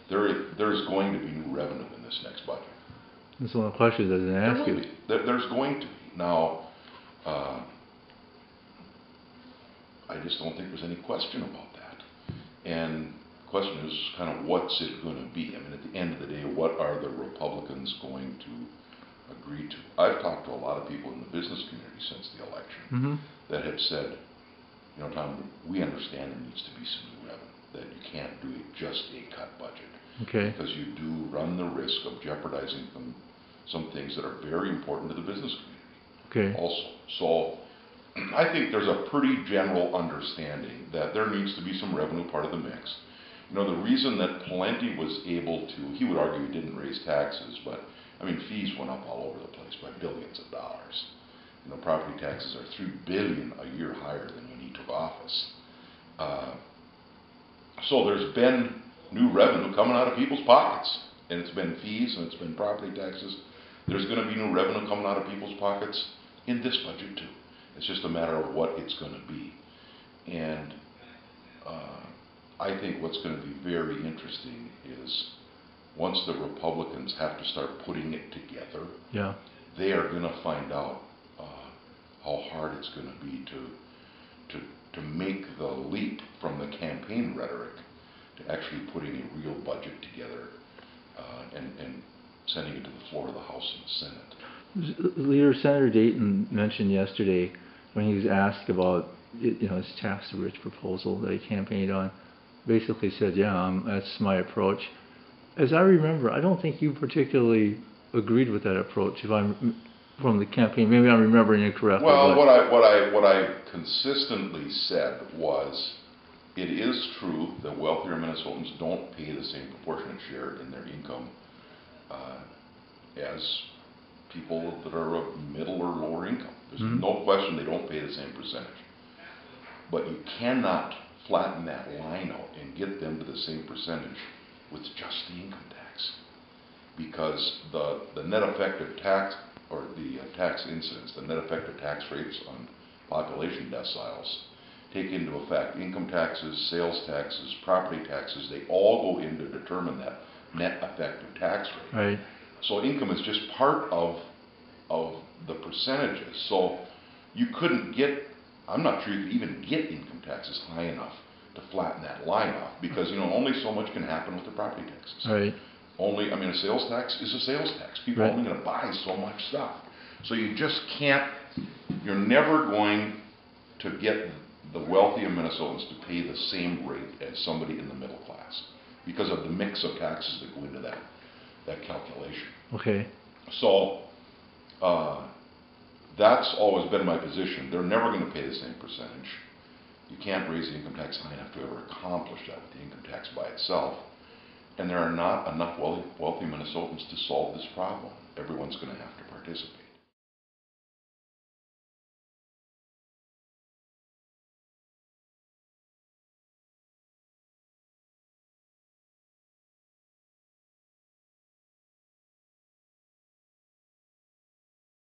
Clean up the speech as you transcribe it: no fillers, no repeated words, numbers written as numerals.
There's going to be new revenue in this next budget. That's one of the questions I was going to ask you. There's going to be. Now, I just don't think there's any question about that. And the question is kind of what's it going to be? I mean, at the end of the day, what are the Republicans going to agree to? I've talked to a lot of people in the business community since the election that have said, you know, Tom, we understand there needs to be some new revenue, that you can't do just a cut budget. Okay. Because you do run the risk of jeopardizing some things that are very important to the business community. Okay. Also. So I think there's a pretty general understanding that there needs to be some revenue part of the mix. You know, the reason that Plenty was able to, he would argue he didn't raise taxes, but I mean, fees went up all over the place by billions of dollars. You know, property taxes are $3 billion a year higher than when he took office. So there's been new revenue coming out of people's pockets, and it's been fees and it's been property taxes. There's going to be new revenue coming out of people's pockets in this budget too. It's just a matter of what it's going to be. And I think what's going to be very interesting is once the Republicans have to start putting it together, they are going to find out how hard it's going to be to make the leap from the campaign rhetoric to actually putting a real budget together and sending it to the floor of the House and the Senate. Leader Senator Dayton mentioned yesterday when he was asked about his tax-rich proposal that he campaigned on, basically said, yeah, that's my approach. As I remember, I don't think you particularly agreed with that approach. If I'm from the campaign, maybe I'm remembering it correctly. Well, what I consistently said was, it is true that wealthier Minnesotans don't pay the same proportionate share in their income as people that are of middle or lower income. There's no question they don't pay the same percentage. But you cannot flatten that line out and get them to the same percentage with just the income tax. Because the net effective tax, or the tax incidence, the net effective tax rates on population deciles take into effect income taxes, sales taxes, property taxes. They all go in to determine that net effective tax rate. Right. So income is just part of the percentages. So you couldn't get, I'm not sure you could even get income taxes high enough to flatten that line off, because only so much can happen with the property taxes. Right. Only, I mean, a sales tax is a sales tax. People are only going to buy so much stuff. So you just can't, you're never going to get the wealthy of Minnesotans to pay the same rate as somebody in the middle class because of the mix of taxes that go into that calculation. Okay. So that's always been my position. They're never going to pay the same percentage. You can't raise the income tax high enough to ever accomplish that with the income tax by itself. And there are not enough wealthy Minnesotans to solve this problem. Everyone's going to have to participate.